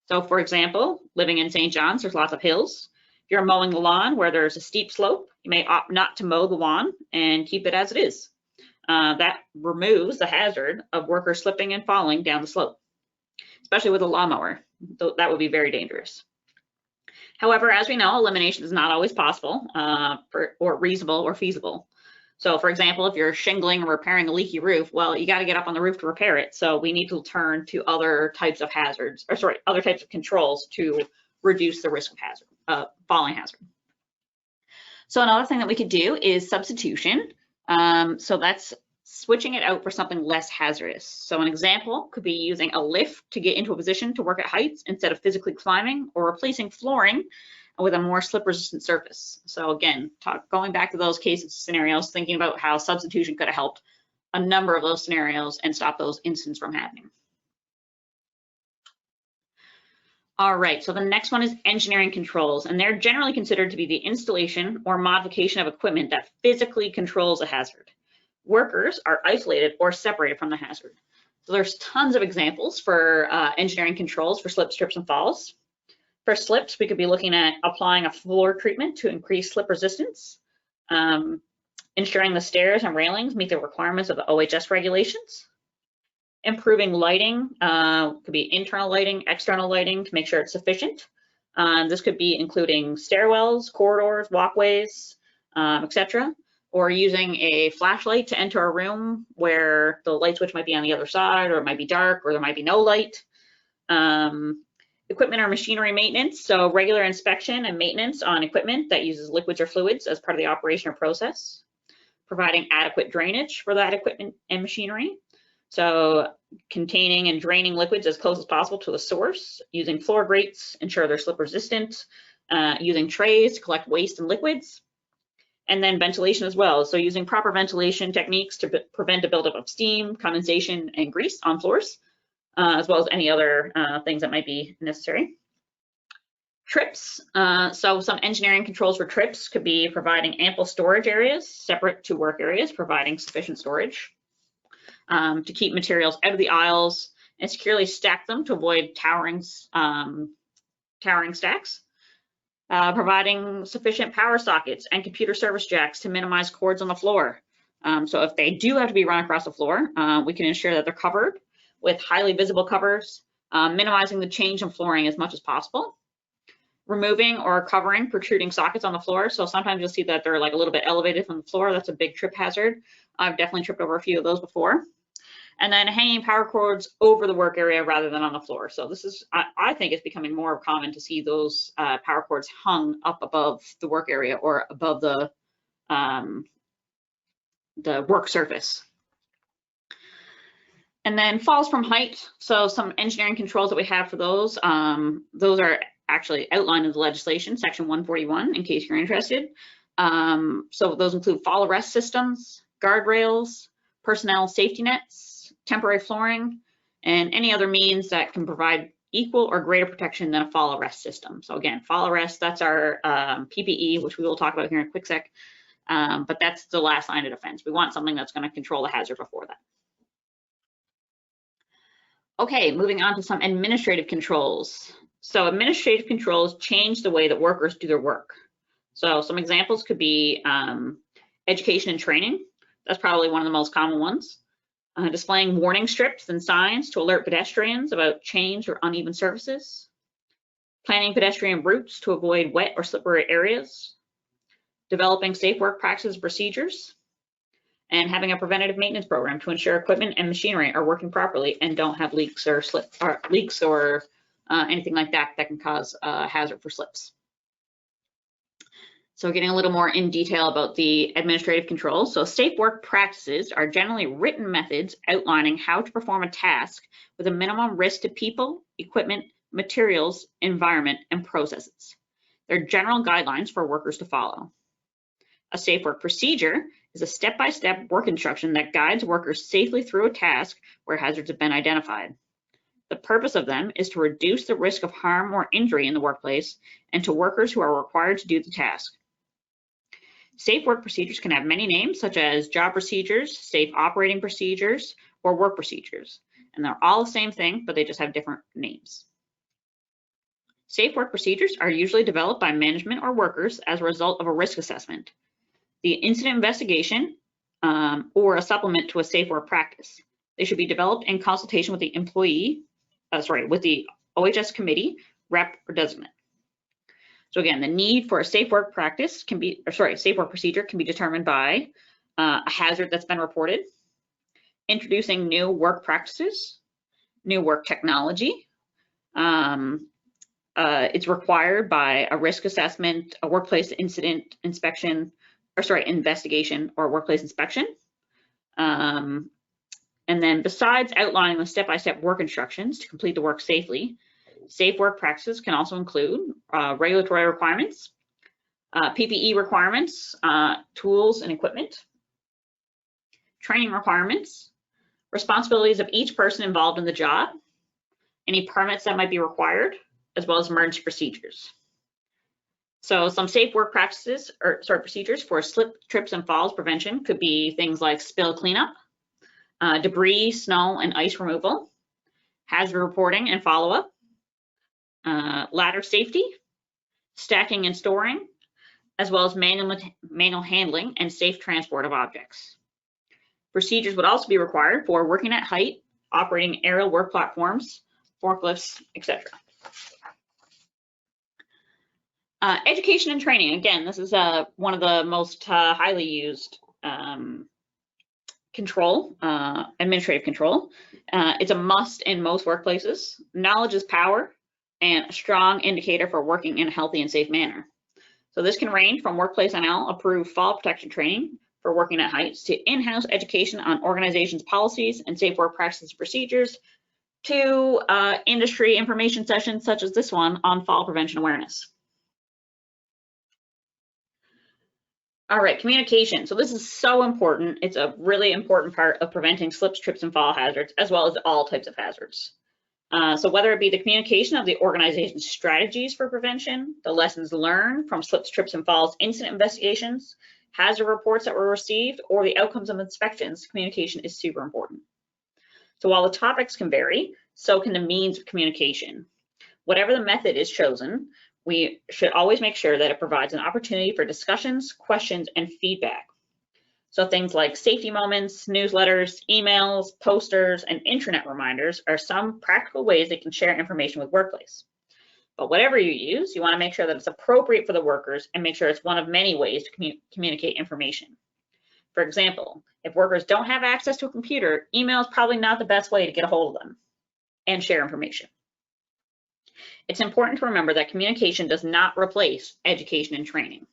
So for example, living in St. John's, there's lots of hills. If you're mowing the lawn where there's a steep slope, you may opt not to mow the lawn and keep it as it is. That removes the hazard of workers slipping and falling down the slope, especially with a lawnmower. That would be very dangerous. However, as we know, elimination is not always possible or reasonable or feasible. So for example, if you're shingling or repairing a leaky roof, well, you got to get up on the roof to repair it. So we need to turn to other types of hazards, other types of controls to reduce the risk of falling hazard. So another thing that we could do is substitution. So that's switching it out for something less hazardous. So an example could be using a lift to get into a position to work at heights instead of physically climbing, or replacing flooring with a more slip-resistant surface. So again, going back to those cases scenarios, thinking about how substitution could have helped a number of those scenarios and stop those incidents from happening. All right, so the next one is engineering controls, and they're generally considered to be the installation or modification of equipment that physically controls a hazard. Workers are isolated or separated from the hazard. So there's tons of examples for engineering controls for slips, trips, and falls. For slips, we could be looking at applying a floor treatment to increase slip resistance. ensuring the stairs and railings meet the requirements of the OHS regulations, improving lighting, could be internal lighting, external lighting to make sure it's sufficient. This could be including stairwells, corridors, walkways, etc., or using a flashlight to enter a room where the light switch might be on the other side, or it might be dark, or there might be no light. Equipment or machinery maintenance, so regular inspection and maintenance on equipment that uses liquids or fluids as part of the operation or process. Providing adequate drainage for that equipment and machinery, so containing and draining liquids as close as possible to the source, using floor grates, ensure they're slip resistant, using trays to collect waste and liquids, and then ventilation as well, so using proper ventilation techniques to prevent a buildup of steam, condensation, and grease on floors, as well as any other things that might be necessary. Trips, so some engineering controls for trips could be providing ample storage areas separate to work areas, providing sufficient storage, to keep materials out of the aisles and securely stack them to avoid towering stacks, providing sufficient power sockets and computer service jacks to minimize cords on the floor. So if they do have to be run across the floor, we can ensure that they're covered with highly visible covers, minimizing the change in flooring as much as possible. Removing or covering protruding sockets on the floor. So sometimes you'll see that they're like a little bit elevated from the floor. That's a big trip hazard. I've definitely tripped over a few of those before. And then hanging power cords over the work area rather than on the floor. So this is, I think it's becoming more common to see those power cords hung up above the work area or above the work surface. And then falls from height. So some engineering controls that we have for those are actually outlined in the legislation, section 141, in case you're interested. So those include fall arrest systems, guardrails, personnel safety nets, temporary flooring, and any other means that can provide equal or greater protection than a fall arrest system. So again, fall arrest, that's our PPE, which we will talk about here in a quick sec, but that's the last line of defense. We want something that's going to control the hazard before that. Okay, moving on to some administrative controls. So administrative controls change the way that workers do their work. So some examples could be education and training. That's probably one of the most common ones. Displaying warning strips and signs to alert pedestrians about change or uneven surfaces. Planning pedestrian routes to avoid wet or slippery areas. Developing safe work practices and procedures. And having a preventative maintenance program to ensure equipment and machinery are working properly and don't have leaks or anything like that that can cause a hazard for slips. So getting a little more in detail about the administrative controls. So safe work practices are generally written methods outlining how to perform a task with a minimum risk to people, equipment, materials, environment, and processes. They're general guidelines for workers to follow. A safe work procedure is a step-by-step work instruction that guides workers safely through a task where hazards have been identified. The purpose of them is to reduce the risk of harm or injury in the workplace and to workers who are required to do the task. Safe work procedures can have many names, such as job procedures, safe operating procedures, or work procedures. And they're all the same thing, but they just have different names. Safe work procedures are usually developed by management or workers as a result of a risk assessment, the incident investigation, or a supplement to a safe work practice. They should be developed in consultation with the with the OHS committee, rep, or designate. So again, the need for a safe work practice can be, safe work procedure can be determined by a hazard that's been reported, introducing new work practices, new work technology. It's required by a risk assessment, a workplace incident investigation, or workplace inspection. And then besides outlining the step-by-step work instructions to complete the work safely, safe work practices can also include regulatory requirements, PPE requirements, tools and equipment, training requirements, responsibilities of each person involved in the job, any permits that might be required, as well as emergency procedures. So some safe work practices, procedures for slip, trips, and falls prevention could be things like spill cleanup, debris, snow, and ice removal, hazard reporting and follow-up, ladder safety, stacking and storing, as well as manual handling and safe transport of objects. Procedures would also be required for working at height, operating aerial work platforms, forklifts, etc. Education and training. Again, this is one of the most highly used administrative control. It's a must in most workplaces. Knowledge is power and a strong indicator for working in a healthy and safe manner. So this can range from WorkplaceNL approved fall protection training for working at heights to in-house education on organizations' policies and safe work practices and procedures to industry information sessions such as this one on fall prevention awareness. All right, communication. So this is so important. It's a really important part of preventing slips, trips, and fall hazards, as well as all types of hazards. So whether it be the communication of the organization's strategies for prevention, the lessons learned from slips, trips, and falls incident investigations, hazard reports that were received, or the outcomes of inspections, communication is super important. So while the topics can vary, so can the means of communication. Whatever the method is chosen, we should always make sure that it provides an opportunity for discussions, questions, and feedback. So things like safety moments, newsletters, emails, posters, and intranet reminders are some practical ways they can share information with workplace. But whatever you use, you want to make sure that it's appropriate for the workers and make sure it's one of many ways to communicate information. For example, if workers don't have access to a computer, email is probably not the best way to get a hold of them and share information. It's important to remember that communication does not replace education and training.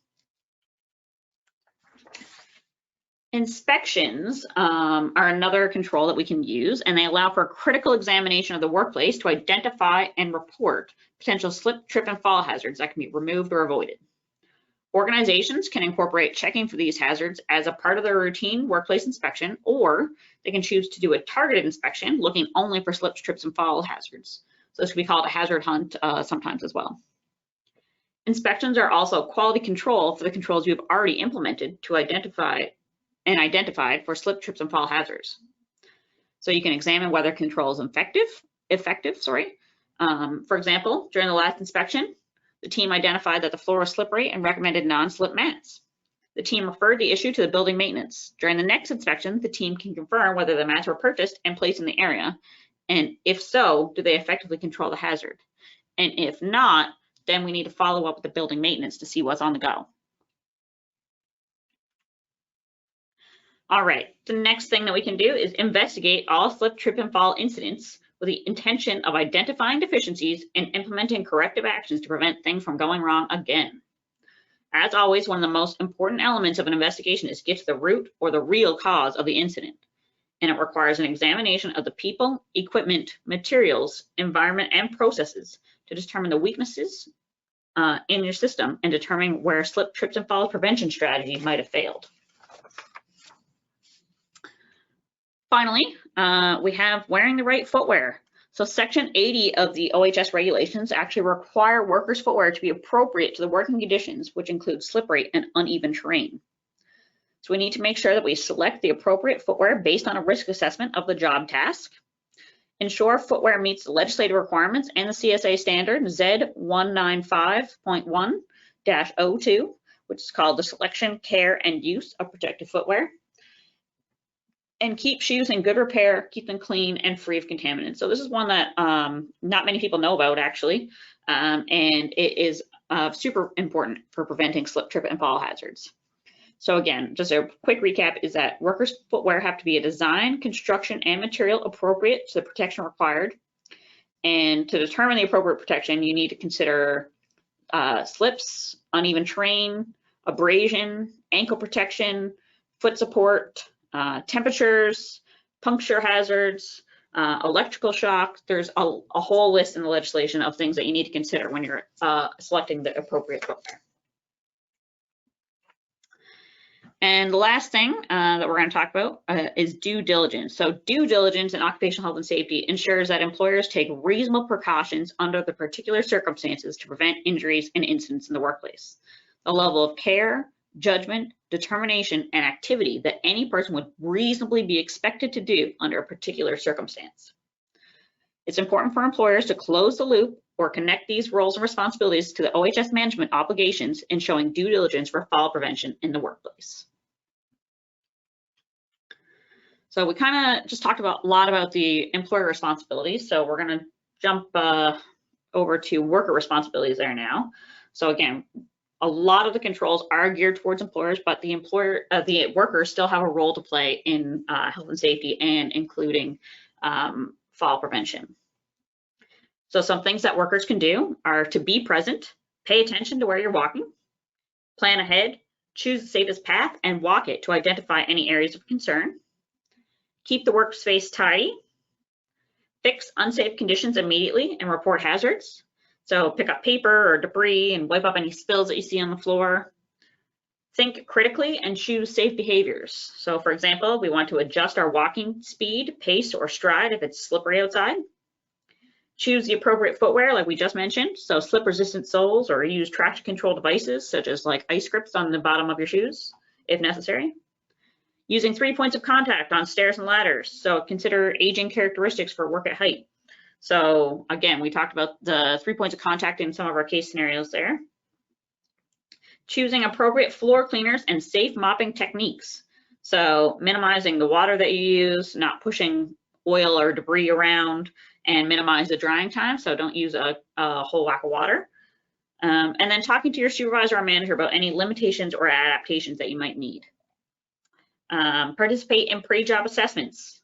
Inspections are another control that we can use, and they allow for a critical examination of the workplace to identify and report potential slip, trip, and fall hazards that can be removed or avoided. Organizations can incorporate checking for these hazards as a part of their routine workplace inspection, or they can choose to do a targeted inspection looking only for slips, trips, and fall hazards. So this could be called a hazard hunt sometimes as well. Inspections are also quality control for the controls you have already implemented to identified for slip, trips, and fall hazards. So you can examine whether control is effective. For example, during the last inspection, the team identified that the floor was slippery and recommended non-slip mats. The team referred the issue to the building maintenance. During the next inspection, the team can confirm whether the mats were purchased and placed in the area, and if so, do they effectively control the hazard? And if not, then we need to follow up with the building maintenance to see what's on the go. All right, the next thing that we can do is investigate all slip, trip, and fall incidents with the intention of identifying deficiencies and implementing corrective actions to prevent things from going wrong again. As always, one of the most important elements of an investigation is to get to the root or the real cause of the incident. And it requires an examination of the people, equipment, materials, environment, and processes to determine the weaknesses in your system and determine where slip, trips, and falls prevention strategies might have failed. Finally, we have wearing the right footwear. So Section 80 of the OHS regulations actually require workers' footwear to be appropriate to the working conditions, which include slippery and uneven terrain. So we need to make sure that we select the appropriate footwear based on a risk assessment of the job task. Ensure footwear meets the legislative requirements and the CSA standard Z195.1-02, which is called the selection, care, and use of protective footwear. And keep shoes in good repair, keep them clean and free of contaminants. So this is one that not many people know about actually, and it is super important for preventing slip, trip, and fall hazards. So again, just a quick recap is that workers' footwear have to be a design, construction, and material appropriate to the protection required. And to determine the appropriate protection, you need to consider slips, uneven terrain, abrasion, ankle protection, foot support, temperatures, puncture hazards, electrical shock. There's a whole list in the legislation of things that you need to consider when you're selecting the appropriate footwear. And the last thing that we're going to talk about is due diligence. So due diligence in occupational health and safety ensures that employers take reasonable precautions under the particular circumstances to prevent injuries and incidents in the workplace. The level of care, judgment, determination, and activity that any person would reasonably be expected to do under a particular circumstance. It's important for employers to close the loop or connect these roles and responsibilities to the OHS management obligations in showing due diligence for fall prevention in the workplace. So we kind of just talked a lot about the employer responsibilities. So we're going to jump over to worker responsibilities there now. So again, a lot of the controls are geared towards employers, but the workers still have a role to play in health and safety, and including fall prevention. So some things that workers can do are to be present, pay attention to where you're walking, plan ahead, choose the safest path and walk it to identify any areas of concern, keep the workspace tidy, fix unsafe conditions immediately and report hazards. So pick up paper or debris and wipe up any spills that you see on the floor. Think critically and choose safe behaviors. So for example, we want to adjust our walking speed, pace, or stride if it's slippery outside. Choose the appropriate footwear, like we just mentioned, so slip-resistant soles, or use traction control devices, such as like ice grips on the bottom of your shoes, if necessary. Using 3 points of contact on stairs and ladders, so consider aging characteristics for work at height. So again, we talked about the 3 points of contact in some of our case scenarios there. Choosing appropriate floor cleaners and safe mopping techniques. So minimizing the water that you use, not pushing oil or debris around, and minimize the drying time. So don't use a whole whack of water. And then talking to your supervisor or manager about any limitations or adaptations that you might need. Participate in pre-job assessments.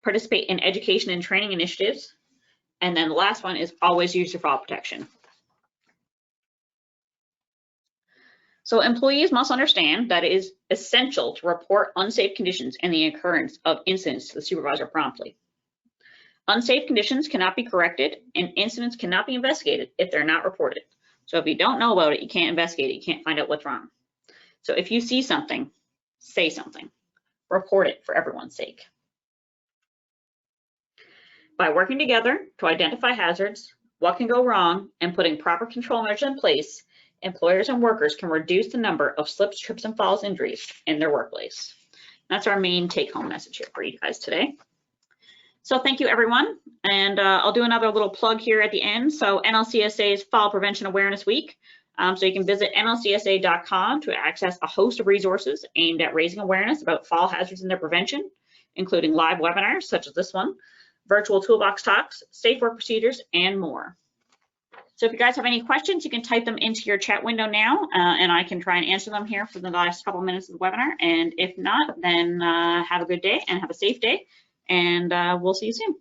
Participate in education and training initiatives. And then the last one is always use your fall protection. So employees must understand that it is essential to report unsafe conditions and the occurrence of incidents to the supervisor promptly. Unsafe conditions cannot be corrected, and incidents cannot be investigated if they're not reported. So if you don't know about it, you can't investigate it, you can't find out what's wrong. So if you see something, say something. Report it for everyone's sake. By working together to identify hazards, what can go wrong, and putting proper control measures in place, employers and workers can reduce the number of slips, trips, and falls injuries in their workplace. That's our main take-home message here for you guys today. So thank you, everyone. And I'll do another little plug here at the end. So NLCSA's Fall Prevention Awareness Week. So you can visit nlcsa.com to access a host of resources aimed at raising awareness about fall hazards and their prevention, including live webinars such as this one, virtual toolbox talks, safe work procedures, and more. So if you guys have any questions, you can type them into your chat window now, and I can try and answer them here for the last couple of minutes of the webinar. And if not, then have a good day and have a safe day, and we'll see you soon.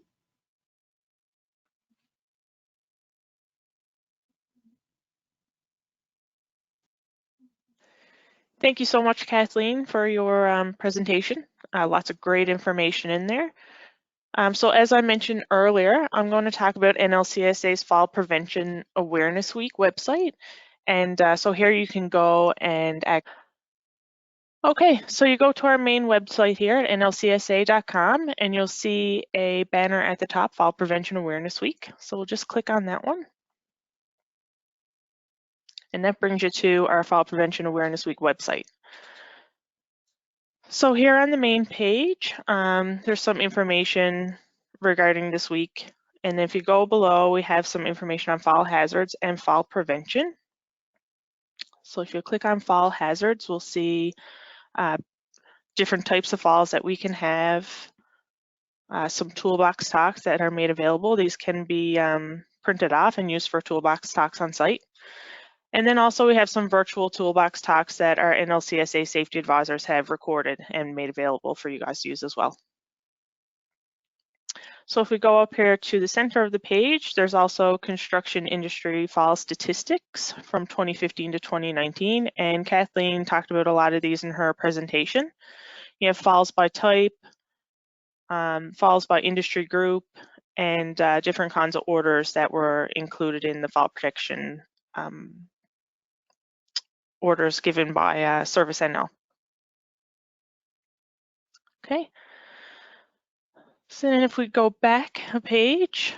Thank you so much, Kathleen, for your presentation. Lots of great information in there. So as I mentioned earlier, I'm going to talk about NLCSA's Fall Prevention Awareness Week website. And so here you can go and Okay, so you go to our main website here at nlcsa.com, and you'll see a banner at the top, Fall Prevention Awareness Week. So we'll just click on that one. And that brings you to our Fall Prevention Awareness Week website. So here on the main page, there's some information regarding this week. And if you go below, we have some information on fall hazards and fall prevention. So if you click on fall hazards, we'll see different types of falls that we can have, some toolbox talks that are made available. These can be printed off and used for toolbox talks on site. And then also we have some virtual toolbox talks that our NLCSA safety advisors have recorded and made available for you guys to use as well. So if we go up here to the center of the page, there's also construction industry fall statistics from 2015 to 2019. And Kathleen talked about a lot of these in her presentation. You have falls by type, falls by industry group, and different kinds of orders that were included in the fall protection orders given by ServiceNL. Okay. So then if we go back a page,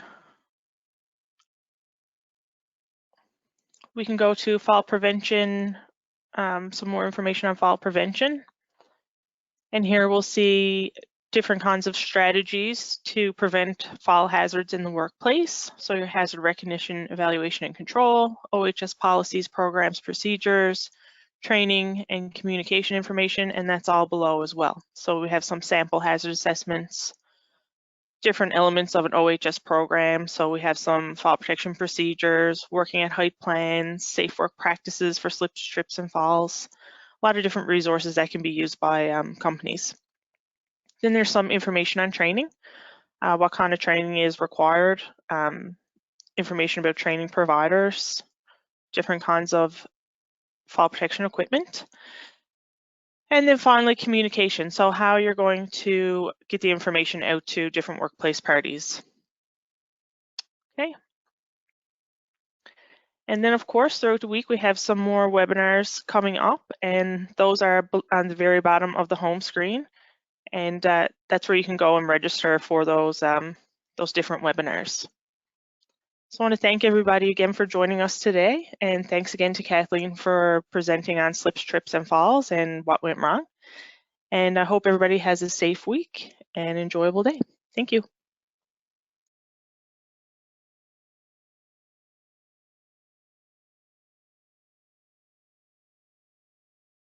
we can go to fall prevention, some more information on fall prevention. And here we'll see different kinds of strategies to prevent fall hazards in the workplace. So your hazard recognition, evaluation, and control, OHS policies, programs, procedures, training, and communication information, and that's all below as well. So we have some sample hazard assessments, different elements of an OHS program. So we have some fall protection procedures, working at height plans, safe work practices for slips, trips, and falls. A lot of different resources that can be used by companies. Then there's some information on training, what kind of training is required, information about training providers, different kinds of fall protection equipment. And then finally, communication. So how you're going to get the information out to different workplace parties. Okay. And then of course, throughout the week, we have some more webinars coming up, and those are on the very bottom of the home screen. And that's where you can go and register for those different webinars. So I want to thank everybody again for joining us today, and thanks again to Kathleen for presenting on slips, trips, and falls and what went wrong. And I hope everybody has a safe week and enjoyable day. Thank you.